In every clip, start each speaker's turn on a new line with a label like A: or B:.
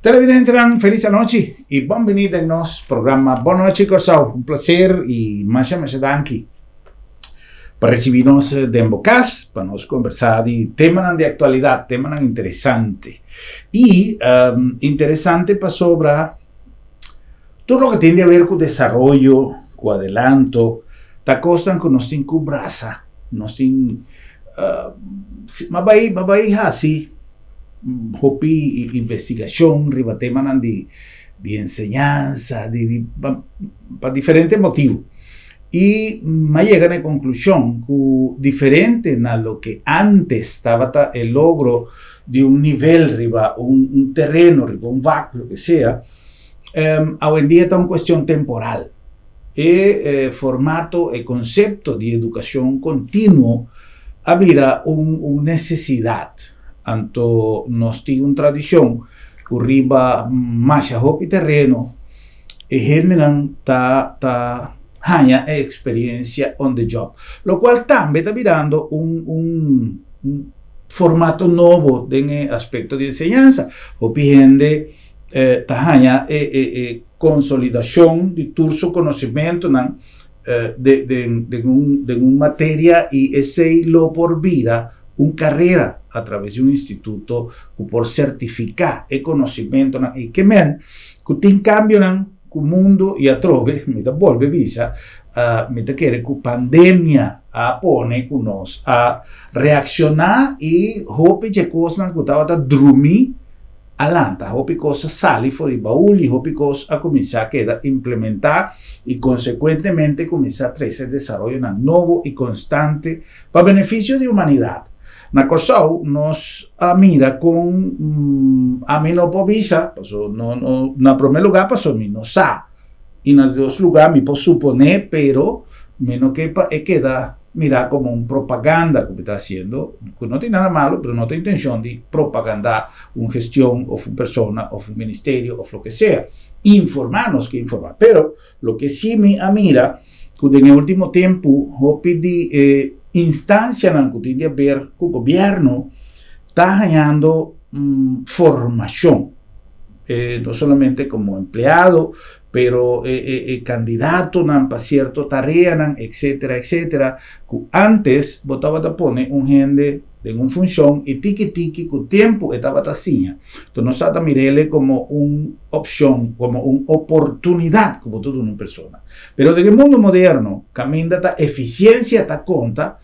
A: Televidente, feliz noche y bienvenido en nuestro programa. Buenas noches, Corsao. Un placer y muchas gracias para recibirnos de Embocás, para nos conversar de temas de actualidad, temas interesantes. Y interesante para sobre todo lo que tiene a ver con desarrollo, con adelanto, ta cosa que nos tiene que braza, nos tiene, mas así. Hopi investigación, riba temas de enseñanza, para diferentes motivos. Y me llegan a la conclusión que diferente a lo que antes estaba el logro de un nivel, riba, un terreno, riba, un VAC, lo que sea, hoy en día está una cuestión temporal. El formato, el concepto de educación continuo había una necesidad. Anto nos tiene una tradición que riba más hopi terreno y generan ta experiencia on the job, lo cual también está mirando un formato nuevo en el aspecto de enseñanza. Hopi gente ta consolidación de todo su conocimiento de una materia y ese lo por vida una carrera a través de un instituto que por certificar el conocimiento y que tiene cambio el mundo y a trove, me vuelve visa, me quiere que pandemia pone que nos a reaccionar y hope que cosas que estaba a dormir adelante, hope cosas sali fuori baúl y hope cosas a comenzar a implementar y consecuentemente comenzar a traer desarrollo nuevo y constante para beneficio de la humanidad. Na Corsao nos mira con a mí no povisa, no na primer lugar pasó mi no sa y na dos lugar mi puedo suponer, pero menos que queda mira como un propaganda que está haciendo, que no tiene nada malo, pero no tiene intención de propagandar una gestión o una persona o un ministerio o lo que sea, informarnos que informar, pero lo que sí me mira que en el último tiempo yo pedí instancia que tiene que ver con el gobierno está ganando formación, no solamente como empleado, pero candidato para cierta tarea, etcétera, etcétera, que antes votaba a poner un gente en una función y tiki con tiempo estaba así. Entonces nosotros mirele como una opción, como una oportunidad como toda una persona. Pero en el mundo moderno, camina la eficiencia ta conta,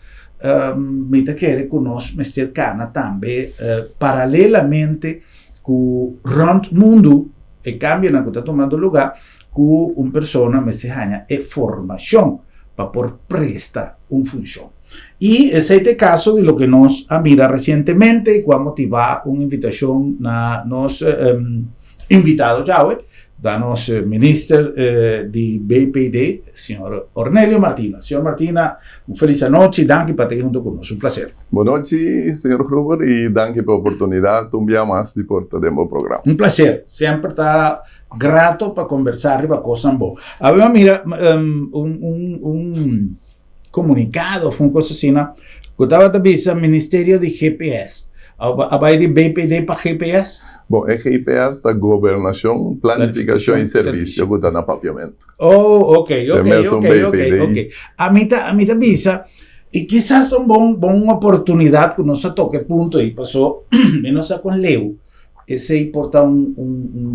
A: me quiere que nos me cercana también paralelamente con el mundo e cambio que está tomando lugar que una persona me se gana formación para por prestar una función. Y ese es el caso de lo que nos mira recientemente y cuando motiva una invitación a nos invitados ya hoy, danos ministro de BPD, señor Ornelio Martina. Señor Martina, una feliz noche y danke para estar junto con nosotros. Un placer.
B: Buenas noches, señor Gruber, y danke por la oportunidad un día más de portar de mi programa.
A: Un placer. Siempre está grato para conversar y para cosas boas. A ver, mira, un comunicado, fue una cosa así, ¿no? Que estaba también Ministerio de GPS. ¿Hay de BPD para GPS?
B: Bom, é GPS da Governação, Planificação e Serviço, que está no papiamento.
A: Oh, ok. A mí también, y quizás son una oportunidad que nos toque punto y pasó, menos con Leo, ese importa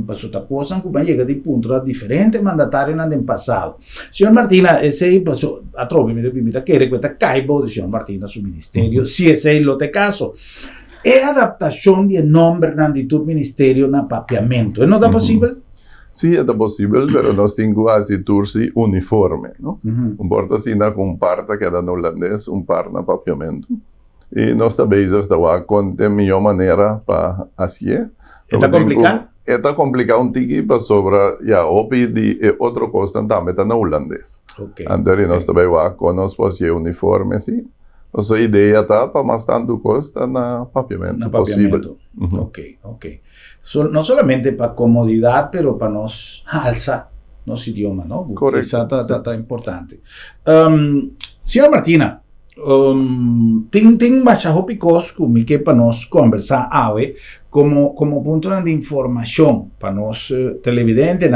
A: pasó esta cosa que va llega de punto a diferentes mandatarios en el pasado. Señor Martina, ese pasó, a trovi, mi quiere que está caibo de señor Martina su ministerio, si ese es lo te caso. ¿Es adaptación de nombre de tu ministerio en papiamento? ¿No es posible?
B: Sí, es posible, pero nos tengo así tursi uniforme, ¿no? Un porta así con un parta que era en holandés, un par en papiamento. Y nos está bezig con de mejor manera para hacer.
A: ¿Está complicado?
B: Está complicado un tiki para sobre ya opi de otro cosa también está en holandés.
A: Okay.
B: Antes nos está con nos posible uniforme, sí. Nossa ideia está para mais tanto costa na papiamento possível.
A: Ok. No solamente para comodidad, pero para nos alza nos idioma, ¿no?
B: Correcto.
A: Eso está importante. Señora Martina, Ting baixo picos que para nós conversar ave como ponto de informação para nós televidentes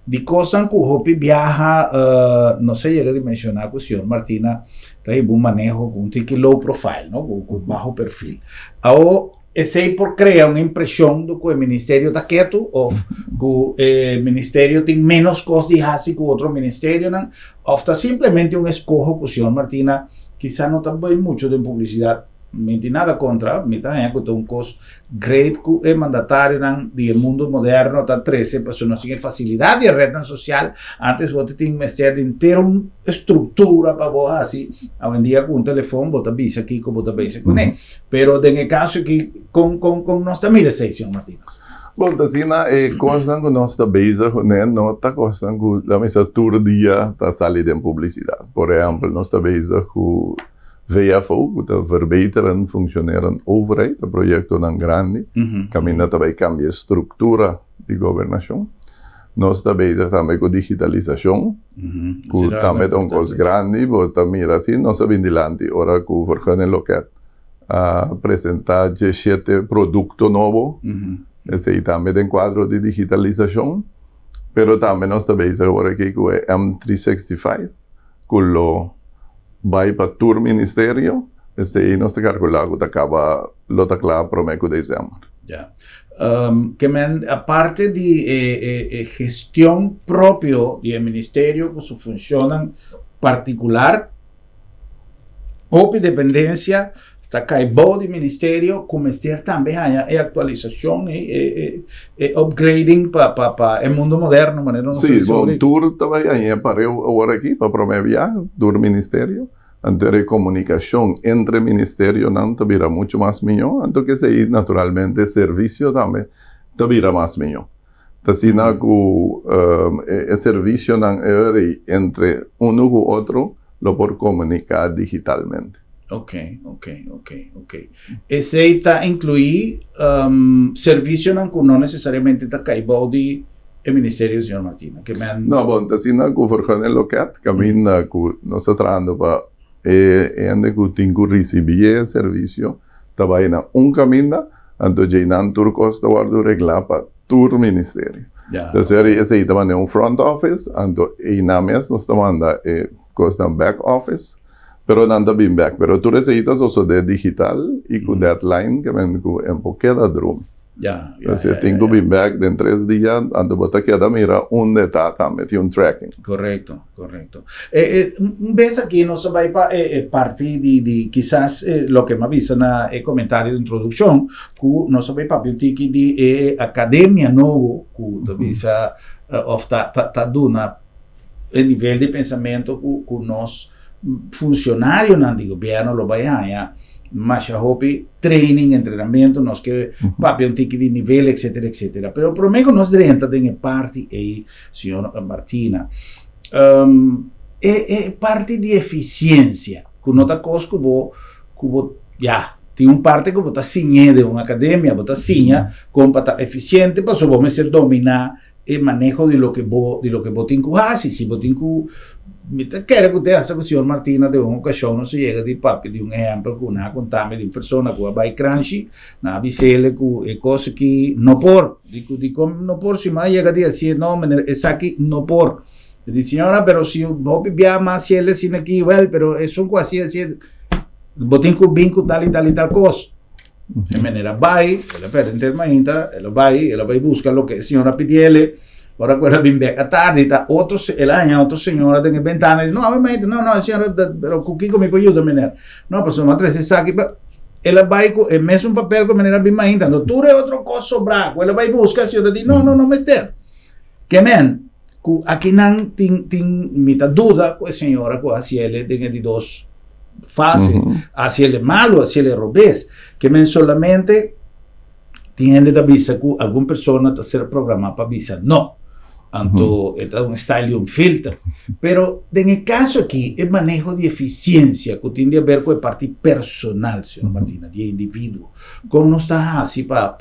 A: de coisas que o hopi viaja não sei chega de mencionar com o senhor Martina tá aí bom manejo com um low profile não com baixo perfil esse por criar uma impressão do que o ministério está quieto ou que o ministério tem menos costo de raça que o outro ministério não ou está simplesmente escorro com o senhor Martina quizá não está bem muito de publicidade, não tem nada contra, mas também tem um custo grande que o mandatário do mundo moderno está 13, porque não tem facilidade de rede social, antes você tem que ser inteiro uma estrutura para você, assim, hoje em dia com um telefone, você avisa aqui, você avisa com ele, mas no caso aqui, com nossa família, senhor Martina.
B: Bom, assim, coisas que nós estamos bezig, não está coisas que a mesa todo dia está salindo em publicidade. Por exemplo, nós estamos bezig com VFO, que está verbeteren, funcioneren overheid, um projeto tão grande, caminha também cambia a estrutura de governação. Nós estamos bezig também com digitalização, que também é uma coisa grande, porque também assim, nós estamos adiante, agora que o Vergunning Loket apresentar 17 produtos novos, esse aí também tem quadro de digitalização, mas também nós estamos agora aqui com o M365, que vai para o Ministério, esse aí nós estamos calculando que acaba, lo está claro para o mês de dezembro.
A: Yeah. A parte de gestão própria do Ministério, que su funciona particular, ou dependência, está caindo do Ministério, começar também a atualização e upgrading para o mundo moderno.
B: Sim, bom, tour também aí parei agora aqui para promover do Ministério. Então, a comunicação entre o Ministério não vira muito mais melhor, então que se naturalmente o serviço também vira mais melhor. Assim, o serviço não é entre um e o outro, lo por comunicar digitalmente.
A: Ok. Esse está incluir serviço que não necessariamente está caindo do Ministério, senhor Martina.
B: Não, bom, assim, o Vergunning Loket, caminha que nós estamos trabalhando para onde que tem que receber o serviço, também na caminho, então já não turcos está arreglar para o Ministério. Então, esse aí também é front office, então aí na mesa nós estamos andando back office, pero não está bem back. Pero tu necessitas uso de digital e com deadline que vem com um pouquinho de drum. Você tem que bem back em 3 dias, então você queda mira onde está também, tem tracking.
A: Correto. Vez aqui nós vai partir de quizás lo que me avisa na comentário de introdução, que nós vai para um tique de academia novo, que avisa está dando o nível de pensamento que nós funcionário do governo lo vai ganhar, mas a hopi training, treinamento, nós que papi um tique de nível, etc. Pero por meio nós dentro tem parte aí, senhor Martina, parte de eficiência, que nota coisa que tem parte que você sinha de uma academia, você sinha como para estar eficiente, para só você dominar o manejo de lo que vos tem que fazer, se você tem que quero que tenha essa senhor Martina de uma ocasião não se chega de papi de exemplo que uma contame de uma pessoa que vai crunchy na bisele que é coisa que não por digo não por se mais chega de assim não essa aqui não por diz senhora pero se vou beber mais se ele assim aqui well pero é só quase assim botem com binco tal e tal coisa de maneira vai ela perde intermenta ela vai buscar o que a senhora pediu. Ora quella bimbe a tardi, otro señora de ventana dice, no, señora, pero Kiko me puede ayudar, no, pues son 13 sacos, ela vai e messo papel com maneira bem mais então tu é outra coisa sobrar, ela vai buscar, a senhora diz, não, mister, que aqui não tem muita dúvida com a senhora, com a ciele, tem de dois fases, a ciele malo, a ciele robês, que solamente tiene de avisar que alguma pessoa está sendo programada para avisar, não. Então, é um style de filtro. Pero, no caso aqui, é manejo de eficiência, que tem a ver com a parte personal, senhor Martina, de indivíduo. Como não está assim para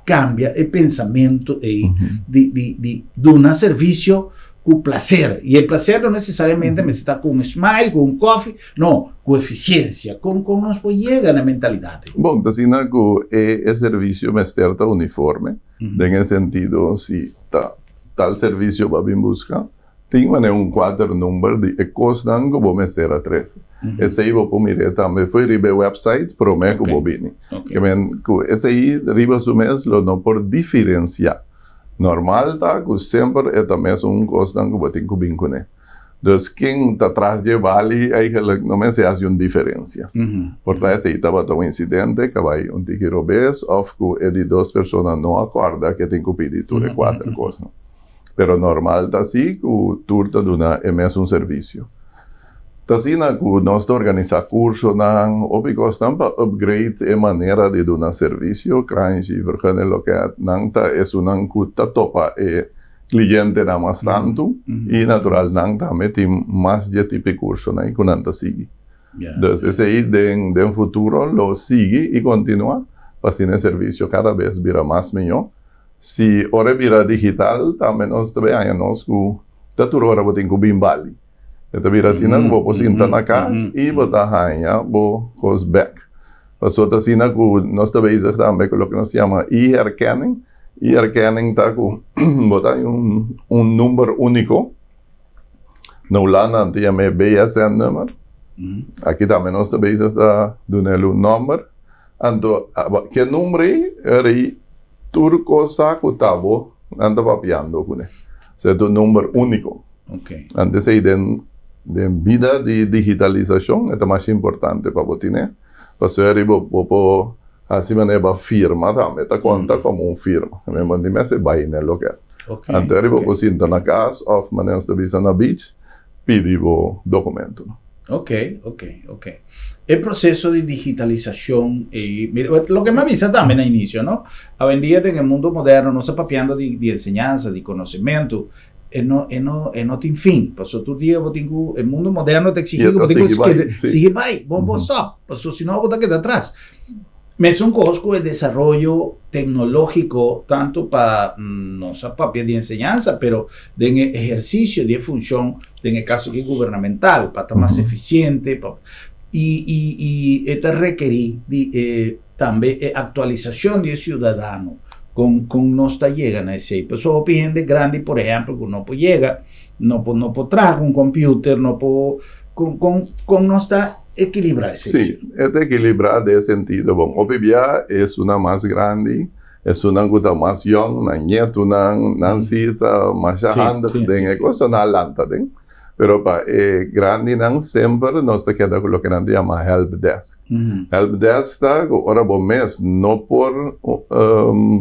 A: cambiar o pensamento de um serviço con placer. Y el placer no necesariamente me está con un smile, con un coffee, no, con eficiencia, con nos llega a la mentalidad.
B: Bom, assim, o serviço me está uniforme, em sentido, se tal serviço vai vir buscar, tem um quadro número de costan que vou mestre a 3. Esse aí vou mirar também, foi ribe website, promete que vou vir. Esse aí, ribe sumes, lo não por diferenciar. Normal, tá, que sempre é também costan que vou ter que vir com ele. Dus quem está atrás de vale, eigenlijk não me se hace uma diferença. Portanto, esse aí estava um incidente que vai tigre vez, ou que de 2 pessoas não acordam que tem que pedir tudo 4 coisas. Pero normal está assim, que o turta duna é mesmo serviço. Está assim, que nós organizamos curso, opicos para upgrade a maneira de dar serviço, cranje, vergunning, lo que é uma que topa cliente nada mais tanto, e natural também tem mais de tipo de curso, né, que não sigue. Então, esse aí, no futuro, lo sigue e continua, fazendo serviço cada vez vira mais melhor. Se ora vira digital, também nós trabalhamos com tudo ora vou ter que bem vale. Então vira assim, vou sentar na casa e vou dar rainha, vou cos back. Passou assim, nós trabalhamos também com o que nós chama e-herkenning. E-herkenning está com botar número único. No lá tem a BSN número. Aqui também nós trabalhamos dando número. Então, que número é turco saco tabo anda papiando com ele. É um número único. Antes aí de vida de digitalização é mais importante para você, né? Você arriba assim maneira firma também, tá conta como firma. Me manda mais vai no lugar. Antes arriba você entra na casa, ou maneira de visa na beach, pede o documento.
A: Ok. El proceso de digitalización, lo que me avisa también al inicio, ¿no? Hoy en día en el mundo moderno, no se papiando de enseñanza, de conocimiento, no tiene fin. Pasó tu día, el mundo moderno te exige que sigue, vamos stop. Pasó, si no, vos te quedas atrás. Me es un costo de desarrollo tecnológico, tanto para, no sé, papel de enseñanza, pero de ejercicio de función, en el caso que es gubernamental, para estar más eficiente, y esto requiere también actualización de ciudadano con no está llegando a ese. Pues eso depende grande, por ejemplo, que no llega, no puede traer un computer, no puede, con no está equilibrar ese.
B: Sí, es equilibrar de sentido. Bom, obvia es una más grande, es una que más young, una nieto, una cita, más handig, dingen, cosa na lanta, ding. Pero para grande sempre nós te queda com o que nós chama help desk. Help desk tá ora bom mês não por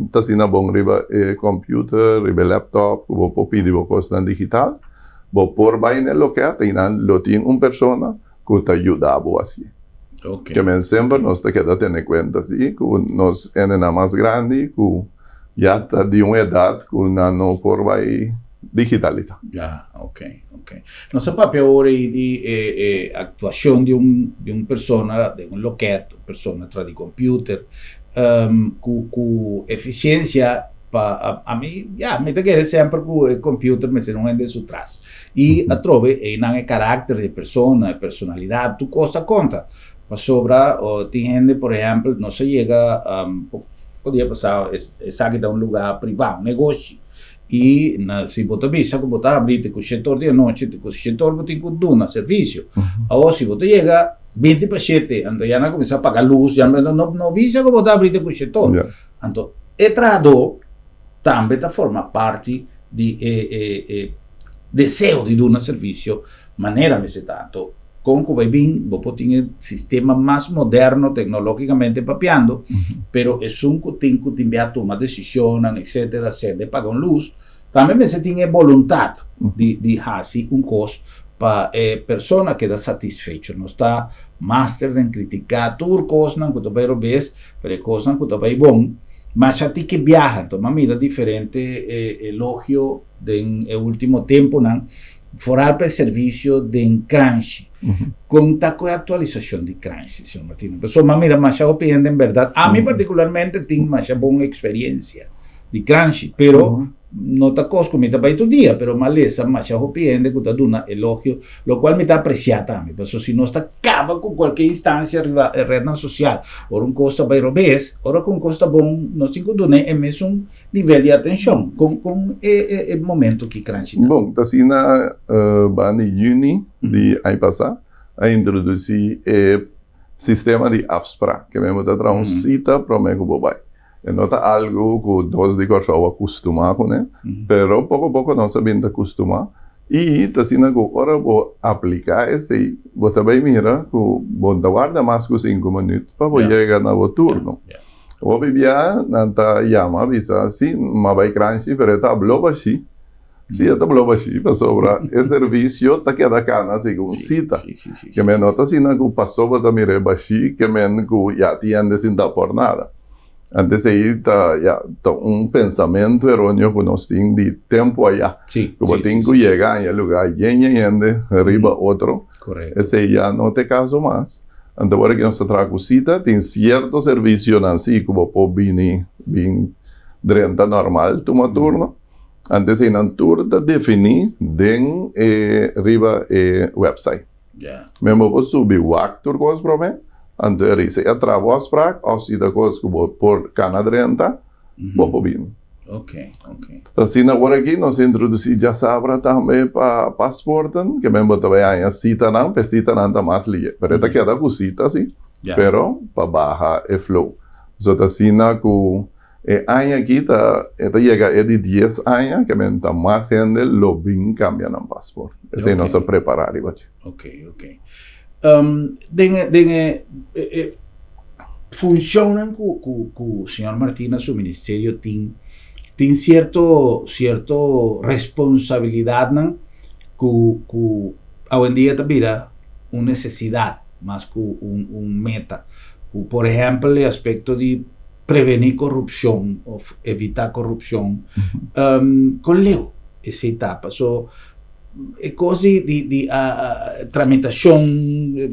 B: tá sina bom riba computer, riba laptop, vou pedir o coisa digital, vou por vai no que tem persona que te ajuda a assim. Que men sempre nós te queda ter em conta assim, que nós é na mais grande, que já tá de uma idade que não por vai digitalizar.
A: Ya, ok. No sé, papi, ahora de actuación de un persona, de un loquet, persona tras de computer, cu eficiencia, a mí, ya, me te quiere siempre que el computer me se no ende su tras. Y a trove, el carácter de persona, de personalidad, tu cosa conta. Pa sobra, o ti gente, por ejemplo, no se llega, podía pasar, es aquí de un lugar privado, un negocio. E se você avisa que você abrir com o setor de noite, com o setor você tem que dar serviço. Agora, se você chega 20 para 7, então já não começa a pagar luz, já não avisa que você abrir com o setor. Então, o trabalhador também forma parte de desejo de dar serviço, maneira me se tanto. Com que vai vir, você tem um sistema mais moderno, tecnologicamente papiando, pero é que tem que enviar tomar decisão, etc., se de pagar luz. Também você tem vontade de fazer coisa para a pessoa que está satisfeita. Não está master em criticar tudo coisas que você vai ver, para coisas que você vai bom, mas já tem que viajar. Então, mira, diferente elogio no último tempo, forar para el servicio de crunch. Conta con actualización de crunch, señor Martínez. Pero mira, más opinión en verdad. A mí particularmente tengo más buena experiencia de crunch, pero no está cosco, me está para tu día, pero maleza, macha hopiende, que está dando elogio, lo cual me está apreciado también. Pero si no está acaba con cualquier instancia red social, o un costa para robes, ahora con costa bon, no se condone en un nivel de atención, con el momento que crunchita.
B: Bom, tasina van em juni de ano passado, a introduzir sistema de afspraak, que mesmo está transita para o meu bobai. Não está algo que nós de corção acostumar com, né? Pero pouco a pouco nós sabemos acostumar. E tá sendo que agora vou aplicar esse, vou também mirar que vou guardar mais que 5 minutos para chegar no turno. Vou viajar, nanta chama, avisa assim, mas vai crunch, pero tá bloco assim. Se está bloco assim, para sobrar, o serviço tá que da cana assim com cita. Que me nota assim que passou para mirar assim, que me que já tinha sem dar por nada. Antes aí tá pensamento errôneo que nós temos de tempo allá. Como tem que chegar em lugar, gente, arriba outro.
A: Correto.
B: Esse aí já não tem caso mais. Então, agora que nós trabalhamos cita, tem certo serviço assim, como pode vir durante normal, toma turno. Antes aí, na turno, definir dentro arriba website. Mesmo vou subir o actor com os problemas. Então, se é trabalho para os cidadãos que vão por Canadá, vão por vir.
A: Ok.
B: Assim, agora aqui, nós introduzimos já sabra também para passaporte, que mesmo também há cita não está mais liga. Mas está queda com cita, sim. Pero, para baixar o flow. Então, assim, que ano aqui, está chega de 10 anos, que mesmo está mais gente, lo bem cambia no passaporte. Assim, nós se preparar.
A: Ok. Funcionan que o senhor Martínez, su ministerio tiene cierto responsabilidad que hoy en día también una necesidad más que un meta. Por ejemplo, el aspecto de prevenir corrupción o evitar corrupción con Leo esa etapa. Cose di tramitazione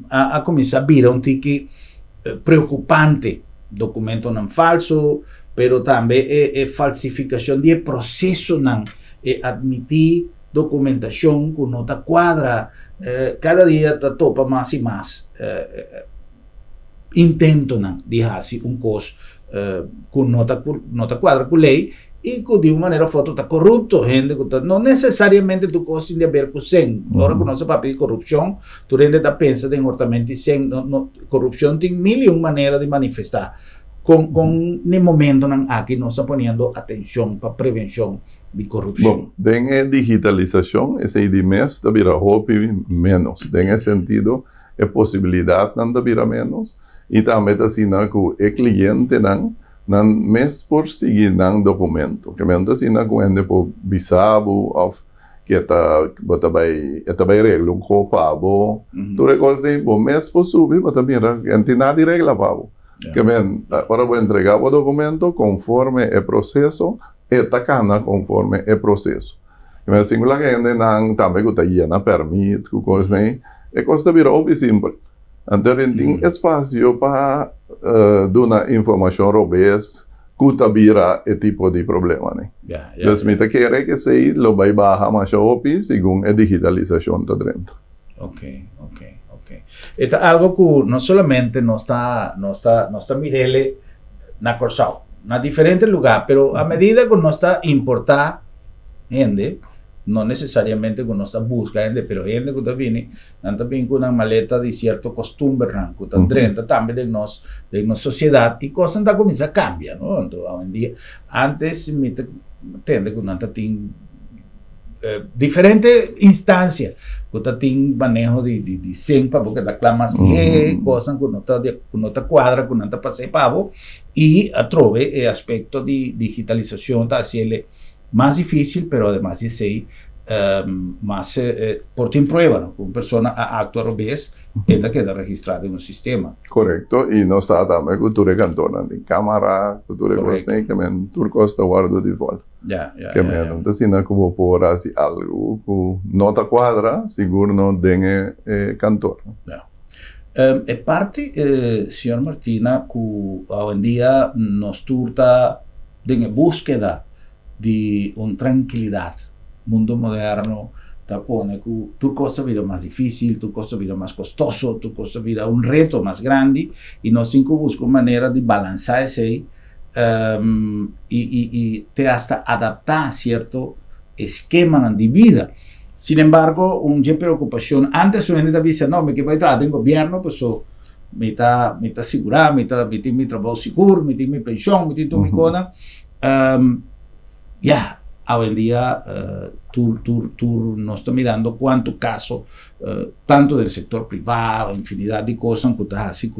A: a cominciare a dire un tique preoccupante, documento non falso, però anche falsificazione di processo non admitir documentazione che non ta quadra, cada dia ta topa más e más intento non di hasi un cos che non ta quadra con lei e que de uma maneira foto está corrupto, gente que não necessariamente tu costa de haver com sem. Agora que nós papel de corrupção, tu ainda está pensando em orçamento sem, corrupção tem mil e uma maneiras de manifestar. No momento aqui nós estamos ponendo atenção para prevenção de corrupção.
B: Bom, tem a digitalização, esse de mês da vira menos. Tem esse sentido, é possibilidade de virar menos e também assim que o cliente não mes por seguir ng documento. Que meron kasi na kung hindi po bisabo of kita batabay reglong ko pabo. Tu records din po mes po subi batabira hindi na di regla pabo. Que meron para po entregar o documento conforme e proceso etacana conforme e proceso. Que meron singular que hindi nang tambay ko tayo na permit ko kos na e costa bira obi simple. Então, tem espaço para dar uma informação robust que vira esse tipo de problema, né? Então, me quer que se lo vai baixar mais rápido, segundo a digitalização está dentro.
A: Ok. É algo que não somente não está mirele na Corsao, na diferentes lugares, pero a medida que nós está importar gente, no necesariamente con nuestra búsqueda, pero gente que viene, también con una maleta de cierto costumbre, que está dentro también de nuestra sociedad, y cosas que comienzan a cambiar, ¿no? Entonces, hoy en día, antes, me entiende que no tiene diferentes instancias, que tiene manejo de sempa, porque la clamas cosas que no está cuadra, que no está pase pavo, y trove el aspecto de digitalización, está haciendo más difícil, pero además de ser más por ti prueba, ¿no? Una persona actúa robes, esta queda registrada en un sistema.
B: Correcto, y no está también cultura cantona, de cámara, cultura cosne, que me turcos está guardo de vol. Que me entonces no como por así algo que no te cuadra, seguro no den cantor.
A: Parte, señor Martina, que hoy en día nos turta de búsqueda de una tranquilidad. Mundo moderno te pone que tu cosa vida más difícil, tu cosa vida más costoso, tu cosa vida un reto más grande, y no sin que busco manera de balancear ese y te hasta adaptar a cierto esquema de vida. Sin embargo, una preocupación, antes la gente dice, no, me quiero entrar en gobierno, pues me está asegurado, me está mi trabajo seguro, me mi pensión, me todo mi cosa. Hoy en día, tú no estás mirando cuánto caso, tanto del sector privado, infinidad de cosas, que está así,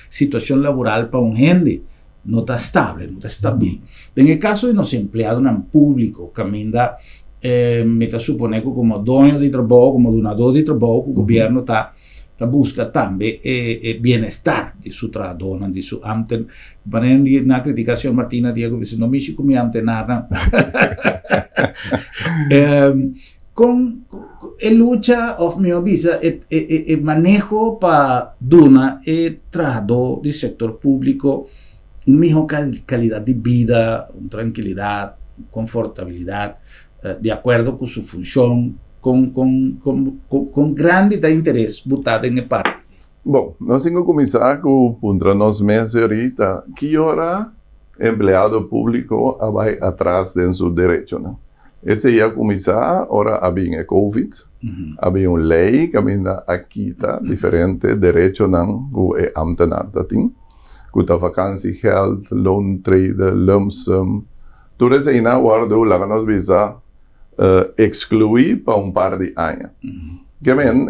A: situación laboral para un gente no está estable, no está estable. En el caso de los empleados en público, que me está supone que como dueño de trabajo, como donador de trabajo, el gobierno está busca también bienestar de su trabajador, de su amten. Van una criticación Martina Diego dice no me chico mi amten nada. Con el lucha of mi visa el manejo para duna el trabajador del sector público una mejor calidad de vida, una tranquilidad, confortabilidad, de acuerdo con su función, com grande da interesse botado em parte.
B: Bom, nós temos que começar com nos meses ahorita. Que hora empleado público vai atrás de seu direito, né? Esse ia começar, ora havia Covid, havia uma lei que ainda aqui tá diferente direito não o é ambtenaar tem, com a vakantiegeld, loontrede, lump sum, tudo isso aí na guardo lá nós visa excluir para um par de anos. Que bem,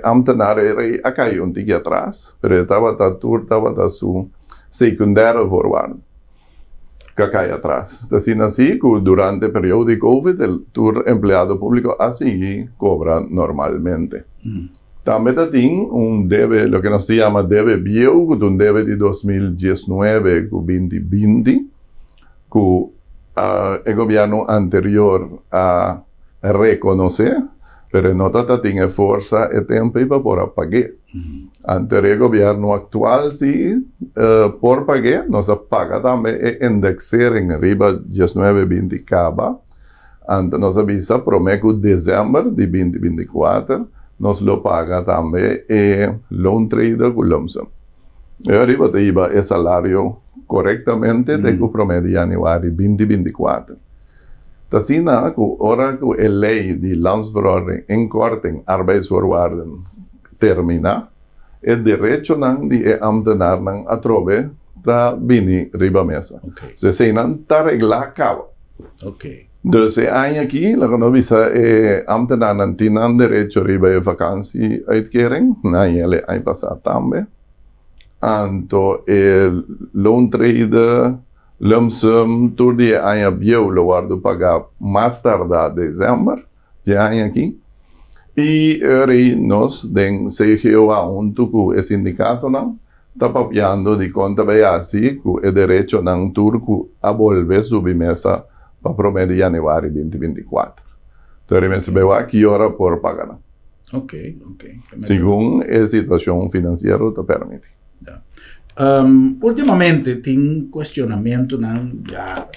B: ambtenaar era acá um dia atrás, mas estava su secundário voorwaarde. Que acá atrás. Assim, que durante o período de Covid, o empleado público assim cobra normalmente. Também tem deve, lo que nós chamamos deve viejo, deve de 2019 com 2020, que el gobierno anterior a reconocer, pero no tiene fuerza y tiempo para pagar. Ante el gobierno actual, sí, por pagar, nos paga también indexar en arriba 19-20 caba. Ante nos avisa promedio diciembre de 2024, nos lo paga también loan trader con lump sum. Y arriba te iba el salario correctamente de que promedio januari 2024. Assim, ora que a lei de landsverordening inkorting arbeidsvoorwaarden termina, el direito de ambtenaar a trove da bini riba mesa. So, senan ta regla acaba. Dus año aqui, la que nos visa ambtenaar tienen derecho riba de vakantieuitkering, na ele ay passar também. Anto el loan trade, lump sum, todo dia año bio lo guardo pagar mais tardar dezembro, já año aqui. E aí nós, den CGOA, com esse sindicato, não, está papiando de conta bem assim, que é direito não turco a volver subir mesa para promedio de janeiro 2024. Então, ele me veio aqui hora por pagar.
A: Ok.
B: Segundo a situação financeira te permite.
A: Últimamente tiene cuestionamiento ya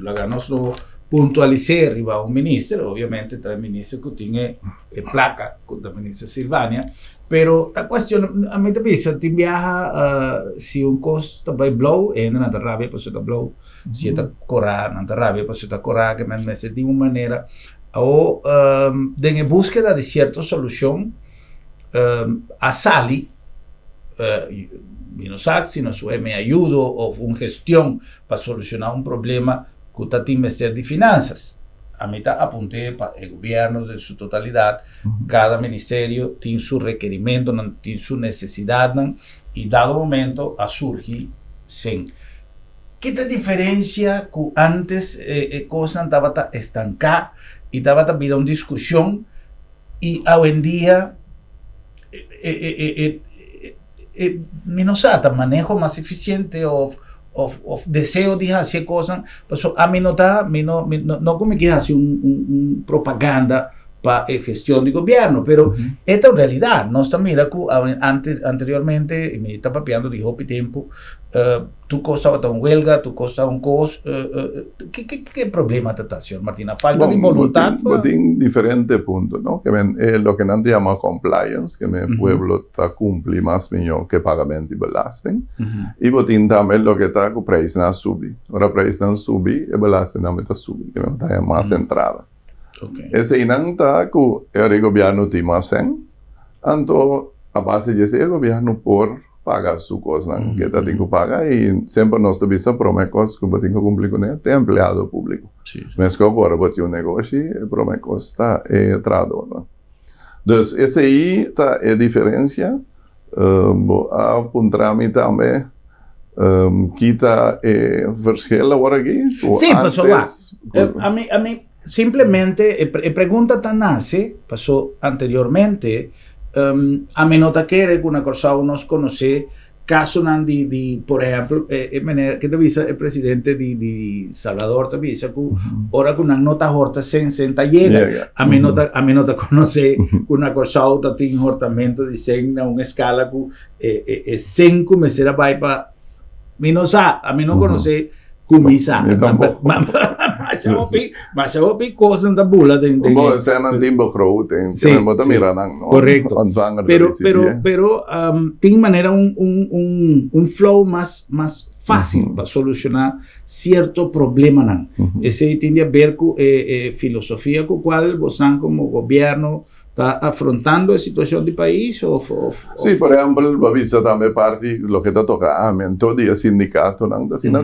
A: la nosotros puntualizar arriba un ministro, obviamente está el ministro que tiene placa con la ministra Silvania, pero la cuestión a mí te dice te viaja si un costo va blow entra en rabia pues está blow si está correr en rabia pues está correr que me sentí de una manera o de búsqueda de cierta solución a Sali no sé si nos me ayudo o una gestión para solucionar un problema que está en Ministerio de Finanzas. A mí apunté para el gobierno de su totalidad. Cada ministerio tiene su requerimiento, tiene su necesidad y dado momento a surgir sin. ¿Qué te diferencia que antes cosas estaban estancadas y estaba también una discusión y hoy en día menosata manejo más eficiente o deseo de hacer cosas, pues a mí no como que hace un propaganda para gestión de gobierno, pero esta es realidad. No está, mira, anteriormente, me está papeando, dijo tiempo, tú cosas un huelga, tú cosas un cos, ¿qué problema te está, señor Martina? Falta de voluntad.
B: Tiene diferentes puntos, ¿no? Que lo que no se llama compliance, que el pueblo está cumple más millón que pagamento y belasten, y tiene también lo que está con precio na subir. Ahora precio na subir, y belasten también está subir, que está más entrada.
A: Okay.
B: Ese inang está con el gobierno timasen, anto a base de ese gobierno por pagar su cosa que está tengo que pagar y siempre nos tuvimos promesas que tengo que cumplir con él, de empleado público.
A: Sí.
B: Mas que agora botar um negócio e promesas está entrado, né? Então esse aí está a diferença. Há trâmite também que está verschil agora aqui.
A: Sim, pasó lá. A mí simplemente, pregunta tan nace, pasó anteriormente, a me nota que una cosa nos conoce, caso di por ejemplo, que te avisa el presidente di Salvador, te avisa que ahora con una nota horta senta llega, a me nota conoce una cosa otra tin hortamento di segna una escala que 5 meses vai pa a me no conoce kumisa, mas eu vi coisas da bula de
B: bom, esse é timbo crowd, tem bota miranang,
A: correcto. Pero tem maneira un flow más fácil para solucionar cierto problema nan. Ese tiene a ver con filosofía con cual vos como gobierno está afrontando la situación del país
B: sí, por ejemplo, Bavisa también parte lo que está tocando, todo el sindicato,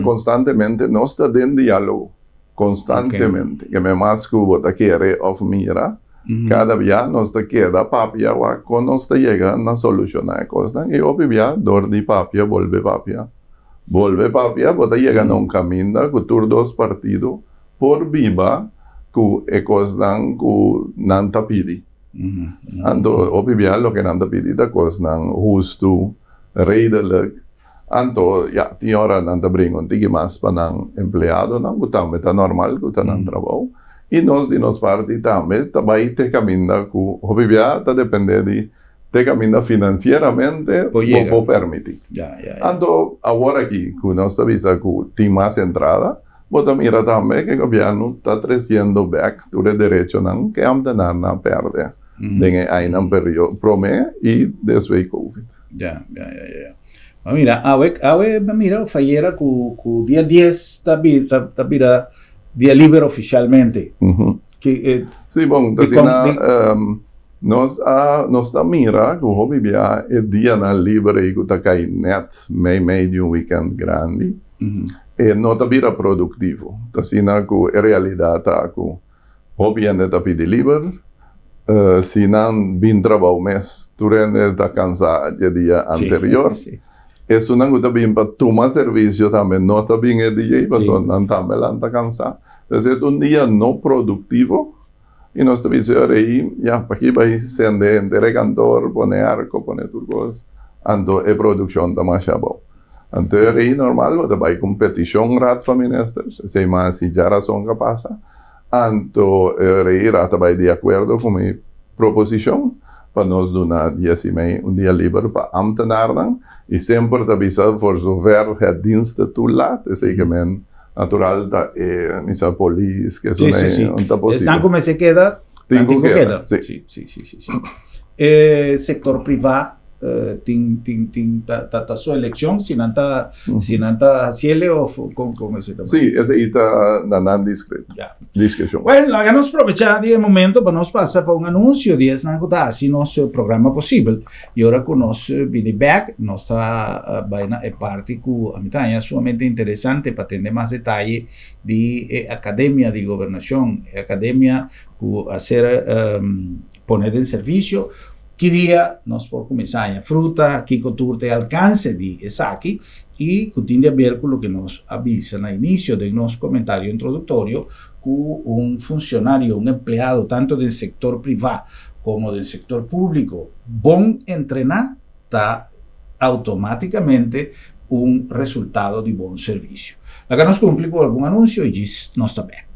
B: constantemente no está en diálogo, constantemente, que me más que vos quiere of mira, cada día nos te queda papia, o nos te llega a solucionar cosas, y obvio, dor de papia, vuelve papia, vos te llega a un camino, que tú dos partidos, por viva, que cosas que no te pidi. Ando obvio lo que nanda pedida cosas justo, redelijk. Ando ja die hora nanda bringo un tigi más para empleado nan gutam beta normal gutan trabajo. Y nos di nos parti también tabai te camina ku obvio ta depende di te camina financieramente o permiti. Ando ahora aquí ku nos visa ku ti más entrada. Bota mira también que el gobierno está creciendo back tu derecho nan que am tener na perde. Dengan ein periodo prome y después COVID.
A: Ya. Mira, mira, fallera ku día 10 tabira día libre oficialmente.
B: Sí, bon, nos ta mira que hobi bia el día na libre y que kai net meio weekend grande. No tabira productivo. Tasina ku realidad ta ku hobi ande tapidi libre. Si non bin trabajo mes, tu rende da cansado el día anterior.
A: Sí.
B: Es una cosa bien para tomar servicio también, no está bien el día y pasó, no también está cansado. Entonces es un día no productivo y nos servicio ahí, ya, para aquí va a ser de cantor, pone arco, pone turcos, ando es producción de más chavo. Entonces ahí normal, va a competición rat feministas, se más si ya razón que pasa. Anto reír hasta de acuerdo con mi proposición para nos dar un día libre para ambtenaren y siempre te avisa por zover het dienst tu laat es que men natural da misa polis que es una posible.
A: Están como se queda, queda. Sí. Sector privado ta su elección sin anta ciele o con ese tema.
B: Sí, ese está nan discreto. Discreción.
A: Bueno, ya nos aprovechamos de momento para nos pasar por un anuncio de esa así nuestro programa posible. Y ahora con nos Billy Back nos está vaina e parte que a mí también es sumamente interesante para tener más detalle de academia de gobernación, academia que hacer poner en servicio. Que día nos por comenzar fruta, que turte alcance de Esaki y que tiene a ver con lo que nos avisan al inicio de nuestro comentario introductorio que un funcionario, un empleado tanto del sector privado como del sector público, bon entrenar, está automáticamente un resultado de buen servicio. Acá nos cumple con algún anuncio y nos está bien.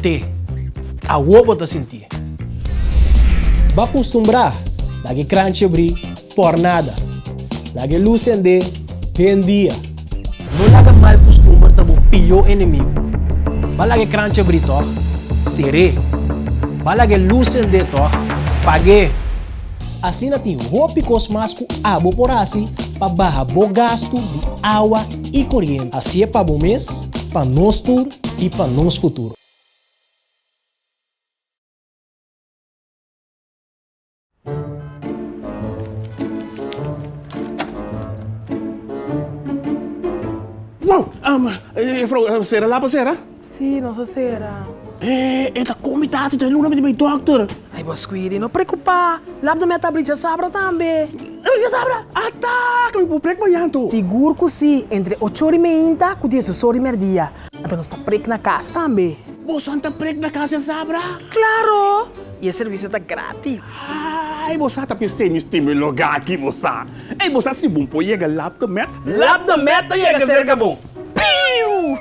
C: te. A huevo te sentir. Va acostumbrar. Lagi crunch abrir por nada. Lagi luz de en dia. Não laga mal costume tabo pior inimigo. Va lagi crunch abrir to. Seré. Va lagi luz de to. Pague. Assim tem roupa cosmasco abo por assim para barra bo gasto de água e corrente. Assim é para o mês, para nós tur e para nós futuro.
D: Wow, será lá para será?
E: Sim, não será.
D: Esta comitação tem luna de meu doctor.
E: Ai, Bosquiri, não preocupa. Lá da minha tablita sabra também.
D: Eu já sabra. Tá, que me vou preocupar yanto.
E: Seguro que sim, entre 8h30 e 10h dia. Então nós está preco na casa também.
D: Você está preco na casa sabra?
E: Claro! E o serviço está grátis.
D: Ai, você está pensando neste meu lugar aqui, você. Ei, você se bom pode chegar lá da meta.
E: Lá da meta chega cerca bom. Piu!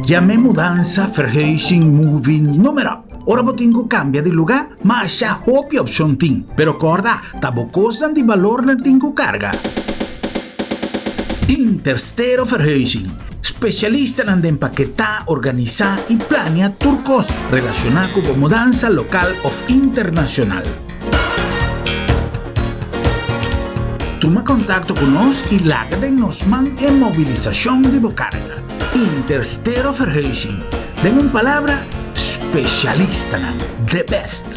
A: Chiamé mudanza verhuizing moving numero. Ora botingo cambia di lugar, ma c'ha hopi option ting. Pero corda, tabo cosa di valor tingo carga. Interstero verhuizing. Specialista en empaquetar, organizar y planear turcos relacionados con mudanza local o internacional. Toma contacto con nos y lágade nos man en movilización de bocarga. Interstero verhuizing. Den una palabra specialista, the best.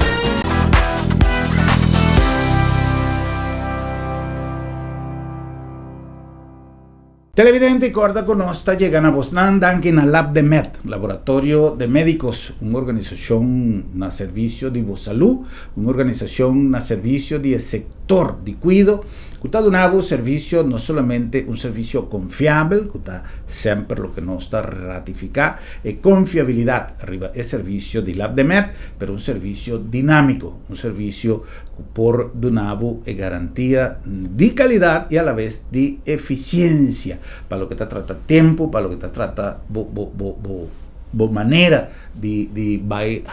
A: Televidente, corda con nosotros llegan a Bosnan, Duncan, a Lab de Med, Laboratorio de Médicos, una organización na servicio de salud, una organización na servicio de sector de cuidado, que está dando servicio, no solamente un servicio confiable, que está siempre lo que nos está ratificado, es confiabilidad arriba el servicio de Lab de Med, pero un servicio dinámico, un servicio por donavo e garantía de calidad y a la vez de eficiencia, para lo que te trata tiempo, para lo que te trata manera de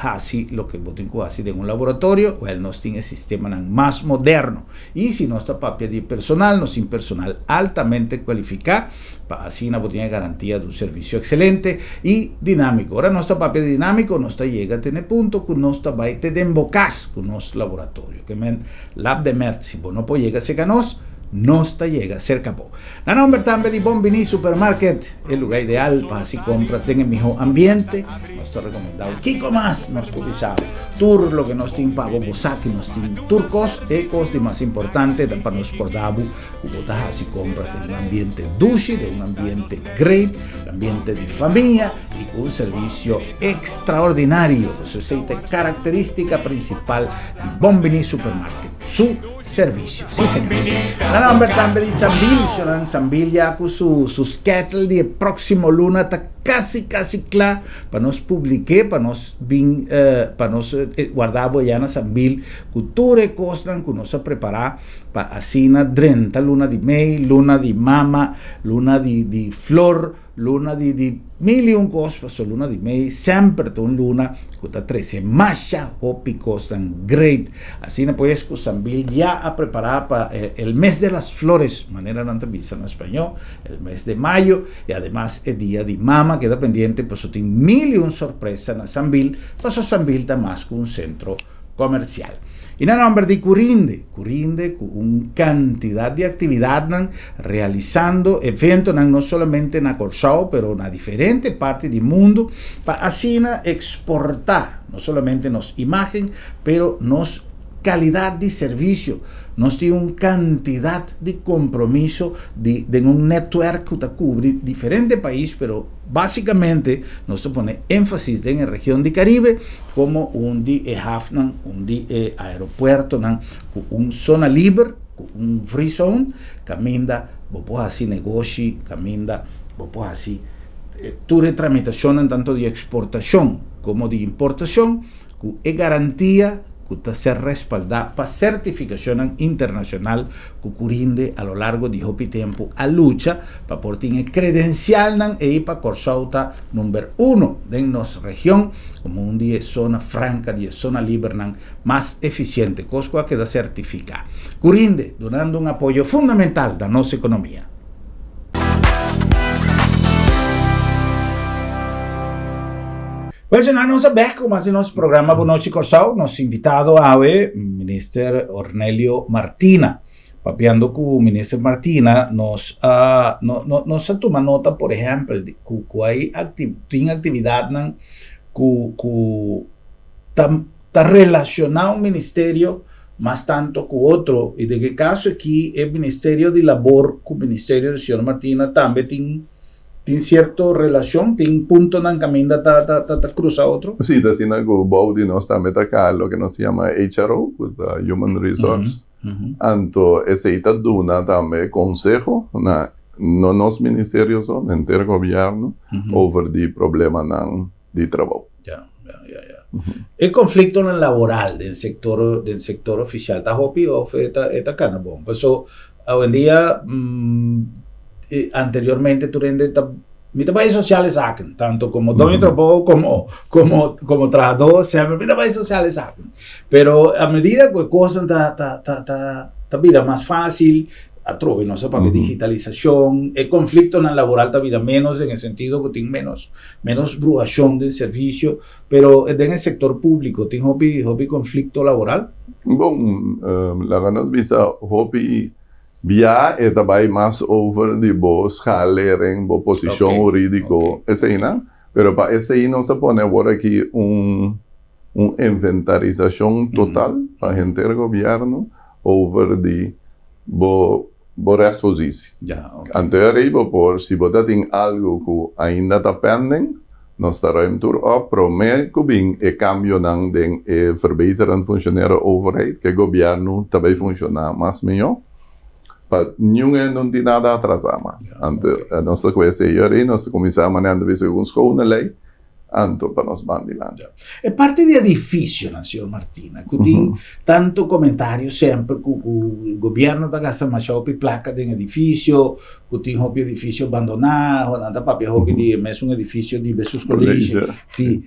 A: así lo que botinco así de un laboratorio o el nos tiene sistema más moderno y si no está papia de personal no sin personal altamente cualificado para así una botina garantía de un servicio excelente y dinámico. Ahora no está papia dinámico, no está llega a tener punto que no está baite de embocas con nos laboratorio que men Lab de Med si vos no puede llegar a ganos no está llega cerca po. La nombre también de Bombini Supermarket, el lugar ideal para si compras en el mejor ambiente. Nos está recomendado Kiko más, nos publicado tour lo que nos tiene pago bosaki, nos tiene turcos, ecos de más importante para nos cordabu, cubotas si compras en un ambiente dushi, de un ambiente great, un ambiente de familia y con un servicio extraordinario. Eso es la característica principal de Bombini Supermarket, su servicio. Sí, señor. La nombre también de Sambil, Sambil ya con su schedule de próximo luna está casi claro para nos publicar, para nos guardar ya en Sambil, cultura cosas que nos preparar para así na 30 luna de mail, luna de mama, luna de flor, luna de mil y un cosas, luna de mail, sempre un luna que está 13 masha o picosan great. Así na pues que Sambil ya a preparar para el mes de las flores, manera no entrevista en español, el mes de mayo y además el día de mama queda pendiente, pues tiene mil y un sorpresa en Sambil, pues Sambil está más que un centro comercial. Y nada más de Curinde con una cantidad de actividad realizando eventos no solamente en Corsao, pero en diferentes partes del mundo, para así exportar no solamente nos imagen, pero nos calidad de servicio, nos tiene una cantidad de compromiso de un network que cubre diferentes países, pero básicamente nos pone énfasis en la región de Caribe como un de Hafnan, un de aeropuerto, un zona libre, un free zone, caminda, vos así negocio, caminda, vos así tu tramitación tanto de exportación como de importación, que es garantía que está ser respaldada para certificación internacional que Curinde a lo largo de este tiempo a lucha para por tener credencial y para Corsao número 1 de nuestra región como un día zona franca, de zona libre más eficiente, cosa que da certificada. Curinde donando un apoyo fundamental a nuestra economía. Pues nós não sabemos como assim nosso programa Boa Noite Corsao, nosso invitado é o ministro Ornelio Martina. Papiando com o ministro Martina, nós toma nota, por exemplo, de que tem atividade que está relacionada ao ministério, mas tanto com outro, e de que caso aqui é o Ministério de Labor com o Ministério do Senhor Martina também tem cierta relación, tiene un punto en el camino de cruzar otro.
B: Sí, así que Baudi nos está metiendo lo que nos llama HRO, Human Resource. Anto, ese está duna también consejo, no nos ministerios son, entero gobierno, over the problema de trabajo.
A: Ya. El conflicto en el laboral del sector oficial, ¿está hopi o está canabón? Pues hoy en día, anteriormente tu rende mis países sociales sacan tanto como dono trabajo como trabajador siempre mis países sociales sacan, pero a medida que cosas está vida más fácil a trove no sé para digitalización el conflicto en el laboral está vida menos en el sentido que tiene menos bruación del servicio, pero en el sector público tiene hobby conflicto laboral.
B: Bueno, la ganas visa hobby via está vai mais over de bo escalering, bo posição jurídico, esse aí não. Pero para esse aí não se pone agora aqui inventarização total para gente do governo over de bo exposição. Anterior por se você tem algo que ainda está pending, nós estaremos prometer que bem é cambio não den verbeteren funcionário overheid que o governo também funciona mais melhor. Ninguém não tem nada a atrasar, mas nós estamos aí, nós começamos a ver se alguns com uma lei, anto para nós bandilar.
A: É parte de edifício, senhor Martina, que tem tanto comentário sempre que o governo está gastando mais placa de edifício, que tem um edifício abandonado, nada para de mesmo edifício de vezes colégios. Sim.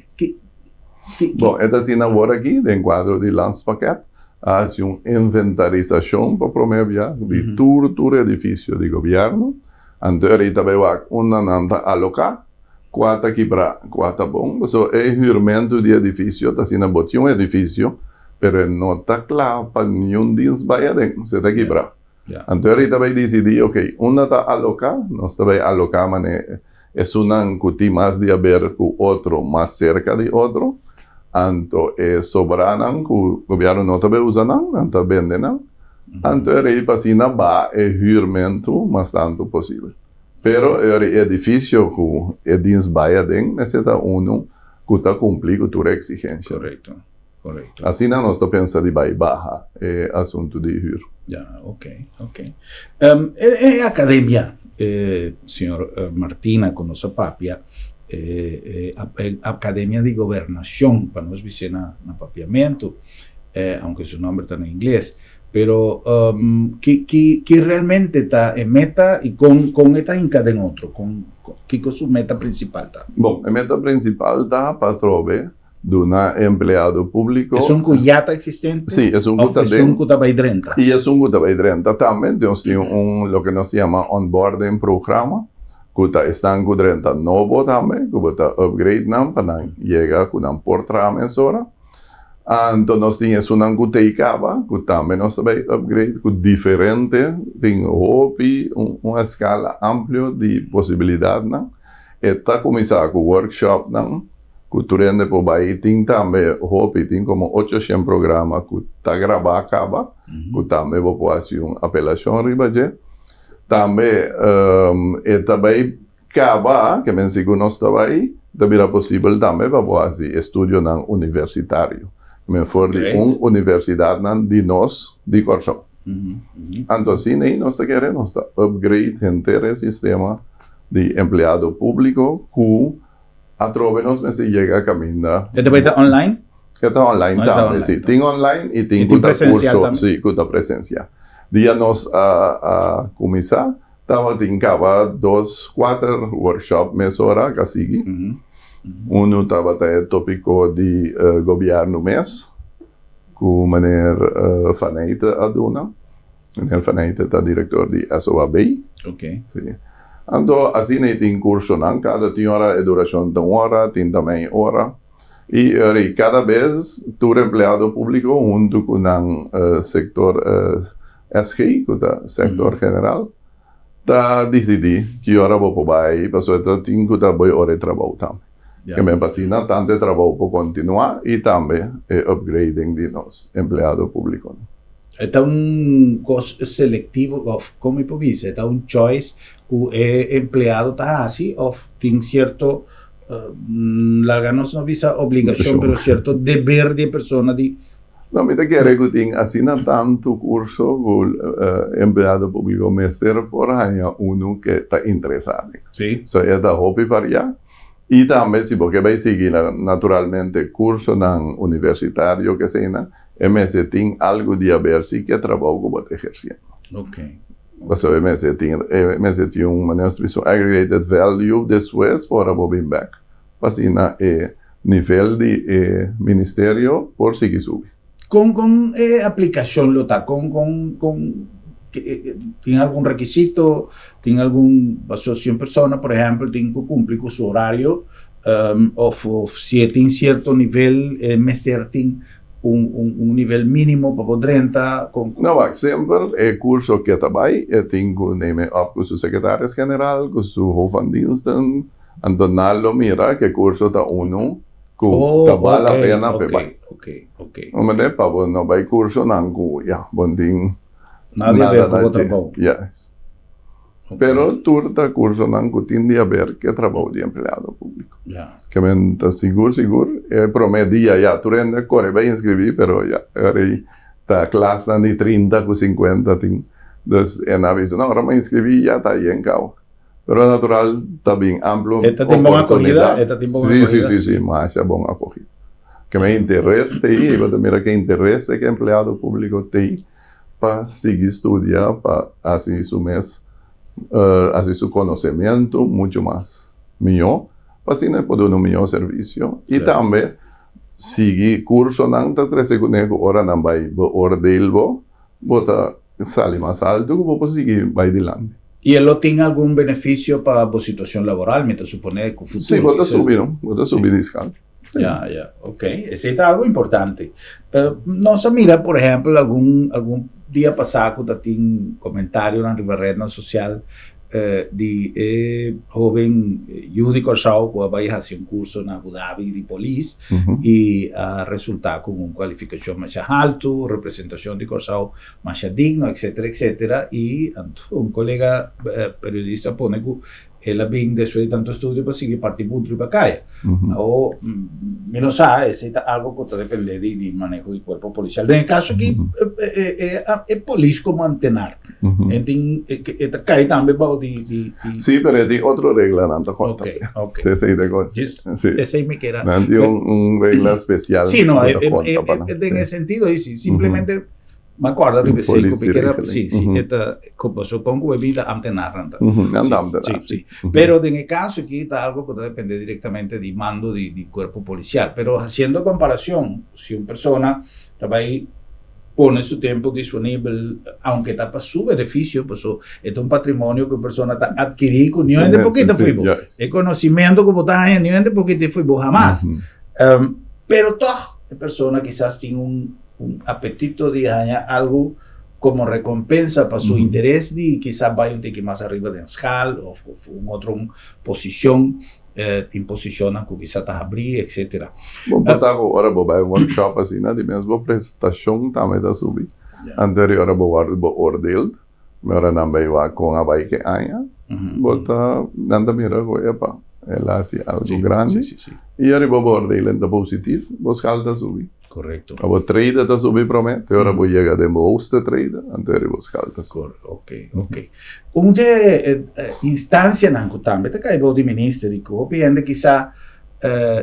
B: Bom, é assim agora aqui, dentro do quadro de landspaquete. Hace una inventarización para promover de todo edificio de gobierno. Antes también va una nanta alocar, cuatro quebrar, cuatro bom. So, el juramento de edificio, está sin un edificio, pero no está claro para ningún día vaya dentro, se está quebrar. Antes también decidí, ok, una está alocar, no está bien alocar, es una que más de haber que otro, más cerca de otro. Anto sobranan que o governo não está usando, não está vendendo. Anto é pasina ba juramento mais tanto possível. Pero é difícil que dins baia den necessita que está cumprindo com a exigência.
A: Correto.
B: Assim não está pensando de baia barra assunto de juro.
A: Ok. Academia, senhor Martina, com nossa papia. Academia de Gobernación, para nos dizer na papiamento, aunque su nombre está en inglés, pero que realmente está en meta y con esta hinca en otro, con su meta principal está.
B: Bom, a meta principal está para trove de un empleado público.
A: ¿Es un cuyata existente?
B: Sí, es un cuyata.
A: ¿Es un cutabaidrenta?
B: Y es un cutabaidrenta también, tenemos lo que nos llama onboarding programa, que están kudrenta novo también, que está upgrade nam para llegar con un por tramesora. Então, nós tínhamos uma cuteicaba, que também nós também upgrade, que diferente, tem uma escala ampla de possibilidades, não? E está começando com o workshop, não? Que tu rende por aí, tem também, tem como 800 programas que está gravado, acaba, que também vou fazer uma apelação, ribaje. Também, e também, acaba, que me sigo nós também, também é possível também para fazer estudo não universitário. Me for de universidade de nós, de Corsão. Então, assim, nós queremos upgrade inteiro sistema de empregado público que através nós chega a caminhar.
A: ¿Este vai estar online?
B: Está online também, sim. Tem online e tem
A: presencial
B: curso, sim, que presencial. Dia nós a começar, tem 4 workshops mês hora, que sigue. Um estava o tópico de governo mês, com o Meneer Vaneite aduna. Meneer Vaneite é diretor de SOAB.
A: Ok.
B: Sim. Então, assim, tem curso, não? Cada tem hora, é duração de 1 hora, tem também hora. E cada vez, o empregado público, junto com o setor SGI, que é o setor general, está decidindo que hora vou para aí, para isso tem que estar boa hora de trabalho também. Que me fascina tanto trabalho para continuar e também upgrading de nós, empregado público.
A: É costo seletivo, como eu disse, é choice que o empregado está assim, tem certo, não visa obrigação, mas certo dever de pessoa de...
B: Não, me quero que tem assina tanto curso que o empregado público mestre por aí que está interessado.
A: Sim.
B: So, é da hobby variar. E também, se porque vai seguir naturalmente curso universitário que seja, MS tem algo de haver-se que é trabalho que você exercendo.
A: Ok.
B: Mas o MS tem uma instituição aggregated value depois para bobin back. Assim, é nível de ministério por seguir subir.
A: Com aplicação, Lota, tem algum requisito, tem algum, se uma pessoa, por exemplo, tem que cumprir com o seu horário, ou se tem certo nível, mestre tem nível mínimo para poder entrar?
B: Não, sempre é curso que trabalha, tem que nemen op com o secretário-geral, com o hoofddiensten, então não mira que curso está que vale a pena para vai.
A: Ok.
B: Mas para não vai curso não que bom tem
A: nada a ver com o trabalho.
B: Pero turta curso não que tem a ver que trabalho de empregado público. Que me está seguro, promedia tu rende corre vai inscrever, pero tá classe de 30 com 50 tem, dus en aviso, não, ahora me inscrevi já tá aí em cabo. Pero natural está bem amplo.
A: Esta tem boa acogida?
B: Sim, mas é bom acogida. Que me interesse aí, eu mira que interesse que o empregado público tem para seguir estudar, para assim seu mês, assim seu conhecimento muito mais melhor, para assim poder um melhor serviço. E também seguir curso não está 3 segundos hora não vai ordelvo, bota sale mais alto, vou conseguir vai adiante.
A: ¿Y él tiene algún beneficio para la situación laboral, me supone que futuro?
B: Sí, voy a subir discount.
A: Ya, ok. Ese es algo importante. No se mira, por ejemplo, algún día pasado, que un comentario en la red social de joven Judy Corsao, que va a hacer un curso en Abu Dhabi de policía y resulta con una calificación más alta, representación de Corsao más digna, etcétera. Y un colega periodista pone que él bien después de tanto estudio para seguir partir punto y para calle. O menos sabe, es algo que depende del manejo del cuerpo policial. En el caso aquí, es policía como mantener. Esta calle también va
B: Sí, pero hay otra regla, Nanta.
A: Ok.
B: Ese
A: me queda.
B: Hay una regla especial.
A: Sí, no, en ese sentido, simplemente me acuerdo de que era, esta pasó con bebida antenarranta. Sí. Pero en el caso aquí está algo que depende directamente del mando del cuerpo policial. Pero haciendo comparación, si una persona trabaja pone su tiempo disponible, aunque está para su beneficio, pues es un patrimonio que una persona está adquirido, ni de poquito fuimos. El conocimiento que está en ni de poquito fuimos jamás. Pero todo persona quizás tiene un apetito de ganar algo como recompensa para su interés y quizás vaya un tique más arriba de escala o una otra posición em posicionam que quizás está abrir, etc.
B: Bom, agora vou vai workshop assim, né? De mesmo prestação também da subir. Anterior vou ordel, agora não vai lá com a vai que ainda. Bota, nada mira com epa, ela assim algo grande. E aí vou ordel em positivo, vou escalda subir.
A: Correcto.
B: Vou trade da subir promete, agora vou chegar de bolsa trade, anterior vou escalda.
A: Ok. Onde instância não também tá caindo de ministro que obviamente quizá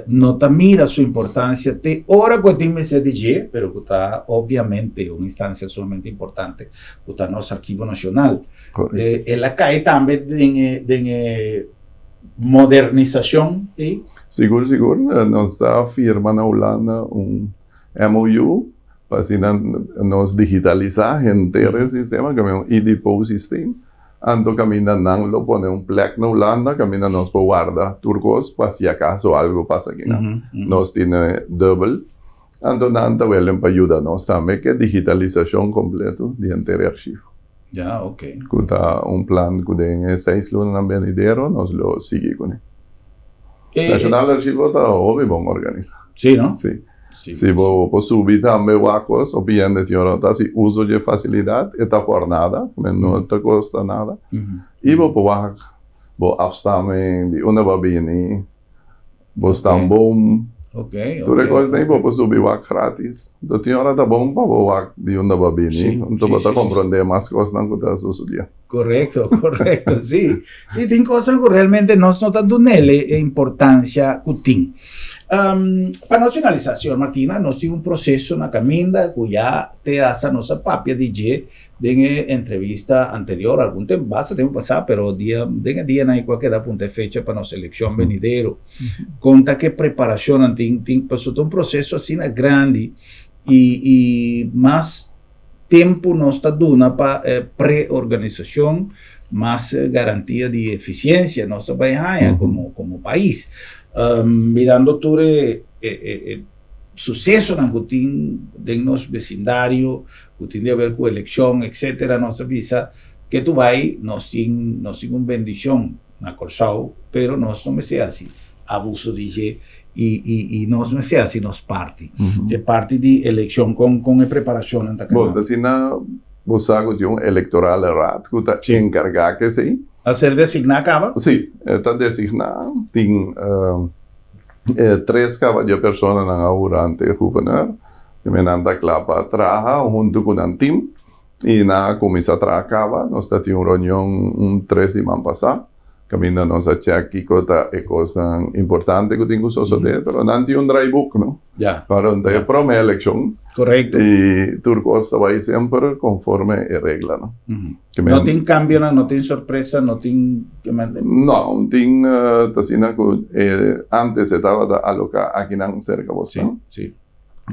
A: não tá mira sua importância te ora que tem MCDG, pero que tá obviamente uma instância sumamente importante que tá nosso arquivo nacional. Ela cai também de modernização e
B: Seguro, nossa firma na Holanda MOU para assim nós digitalizar inteiro sistema que é IDPO sistema. Ando camina não lo pone plaque na Holanda, camina nos guarda turcos para si acaso algo passa aqui, não. Nós tiene double. Ando não tá velen para ajudar nós também que digitalização completo de inteiro arquivo.
A: Já, ok.
B: Kuta plan que tem 6 lunas na venidero, nós lo sigue com ele. Nacional Archivo está óbvio bom organizado.
A: Sim, não?
B: Sim. Se vou subir também vacos, obviamente eu se uso de facilidade, está por nada, mas não te custa nada. E vou afstammen de uma babini, vou estar bom. Tudo coisa nem vou subir vac gratis. Do tinha hora tá bom para vou vac de uma babini, então vou compreender mais coisas não que está sucedendo.
A: Correcto. Sí, tem coisas que realmente nós não tá dando nele importância que tem. Para nacionalização, Martina, nós temos processo na caminda que já te essa nossa papia de entrevista anterior, algum tempo basta tempo passar, pero dia na qualquer da ponta fecha para nossa eleição venidero. Conta que preparação tem passou um processo assim grande e mais tempo nós está dando para pré-organização, mais garantia de eficiência nossa bairro como país. Mirando todo sucesso na que tem nosso vecindário, que tem a ver com eleição, etc., nossa visa, que tu vai, nós temos uma bendição na Corsau, pero nós não é assim, abuso de e nós não é assim, nós parte. É parte de eleição com a preparação.
B: Bom, assim, você tem eleitoral errado, que está encarregado que sim.
A: A ser designado acaba?
B: Sim, está designado. Tem 3 de pessoas na durante o governo, que me nanda clapa trabalha junto com o time, e na comissão acaba, nós temos uma reunião 3 semanas passadas, camina nós a check cota é coisa importante que tem que suceder, mas não tem dry book, não?
A: Já.
B: Para onde para uma eleição.
A: Correto.
B: E Turcos vai sempre conforme a regra, não?
A: Não tem cambio, não tem surpresa, não tem...
B: Não, tem, assim, antes estava alocado aqui na cerca, você.
A: Sim.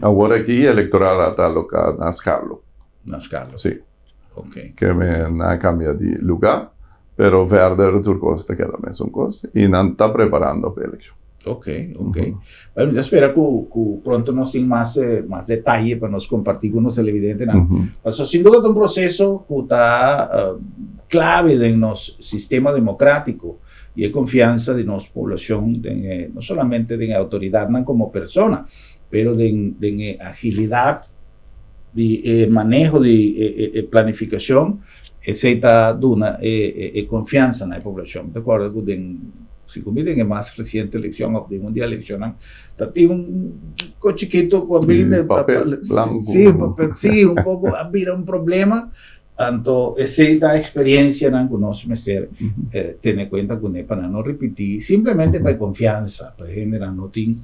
B: Agora aqui, eleitoral está alocado nas Carlos.
A: Nas Carlos.
B: Sim.
A: Ok.
B: Que não cambia de lugar, pero Verder Turcos te queda a mesma coisa e não está preparando para a eleição.
A: Ok. Bueno, espero que pronto nós tenhamos mais detalhe para nós compartir com os televidentes. Mas, sem dúvida, é um processo que está clave em nosso sistema democrático e a confiança de nossa população, não somente de autoridade como pessoa, mas de agilidade, de manejo, de planificação, etc. Duna confiança na população. De acordo com se comida que mais recente eleição, ou um dia eleicionam, tem chiquito com
B: papel blanco.
A: Sim, pouco vira problema. Então, essa experiência que nós ter em conta para não repetir, simplesmente para confiança, para generar, não tem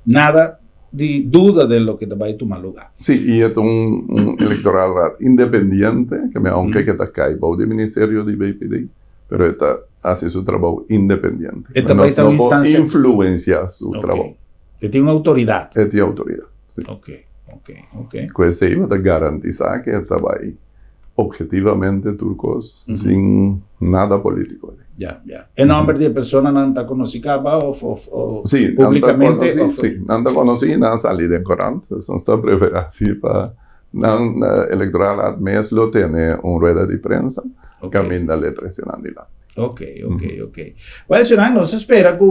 A: nada de dúvida de lo que vai tomar lugar.
B: Sim, e é eleitoral independiente, que aunque que está caibo do Ministério de BPD, pero está hace su trabajo independiente.
A: No puede
B: influenciar su trabajo.
A: Tiene una autoridad.
B: Tiene autoridad, sí.
A: Ok.
B: Pues se iba a garantizar que esta va objetivamente turcos, sin nada político.
A: Ya. ¿El nombre de persona no está conocida o
B: sí,
A: públicamente?
B: Sí, no conocí, nada salí de Corán, entonces no está preferida así para... electoral ad mes lo tiene un rueda de prensa, camina letras en adelante.
A: Ok. Bueno, senão nós espera que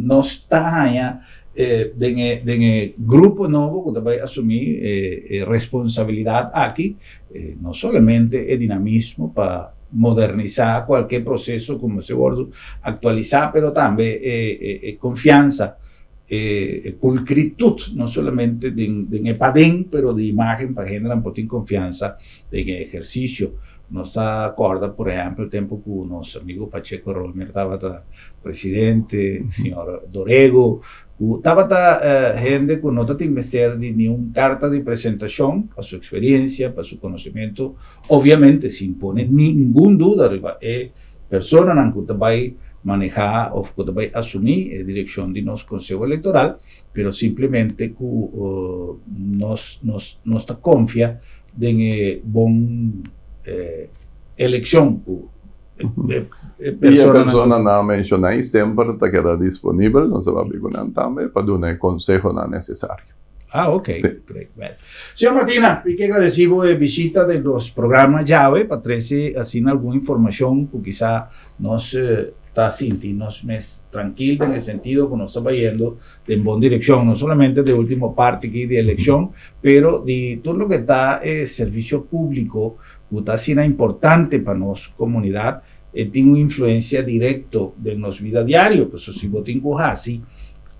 A: nós tenha grupo novo que vai assumir responsabilidade aqui, não somente o dinamismo para modernizar qualquer processo como se gordo, actualizar, pero também confiança, pulcritud, no solamente de epadén, pero de imagen para generar un poquito de confianza en el ejercicio. Nos acorda, por ejemplo, el tiempo que nuestro amigo Pacheco Romer estaba presidente, señor Dorego, estaba gente que no tenía que ser ni una carta de presentación para su experiencia, para su conocimiento, obviamente sin poner ninguna duda, persona que va manejar o que vai assumir a direção de nosso Conselho Eleitoral, pero simplesmente que nós confia em bom eleição.
B: E a pessoa não menciona e sempre está queda disponível, não se vai perguntar também, para dar um conselho não necessário.
A: Ok. Great. Well. Señor Martina, que agradecido de visita de los programas llave para traerse así alguna información que quizá nos está sintiéndonos más tranquilo en el sentido que nos está yendo en buena dirección, no solamente de última parte aquí de elección, pero de todo lo que está servicio público, que está siendo importante para nuestra comunidad, tiene una influencia directa en nuestra vida diaria, pues si vos tenés así,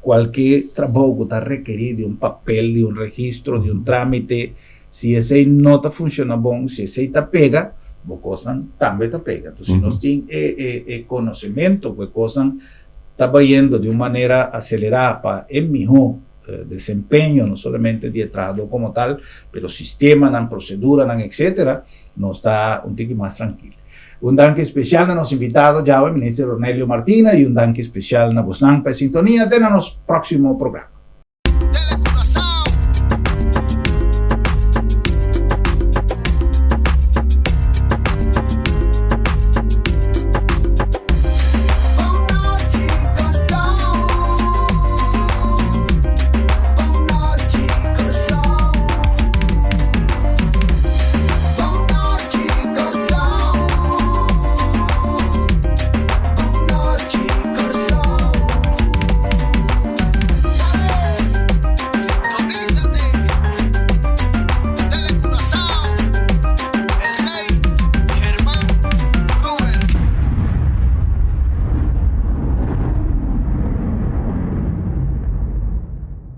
A: cualquier trabajo que está requerido de un papel, de un registro, de un trámite, si ese no está funcionando bien, si ese está pega, vos cosas también está pega. Entonces, si no tiene conocimiento, pues cosas está yendo de una manera acelerada para el mejor desempeño, no solamente de trabajo como tal, pero sistema, procedura, etcétera, no está un poquito más tranquilo. Un danke especial a los invitados, ya el ministro Ronelio Martina, y un danke especial a vos para sintonía de nuestro próximo programa.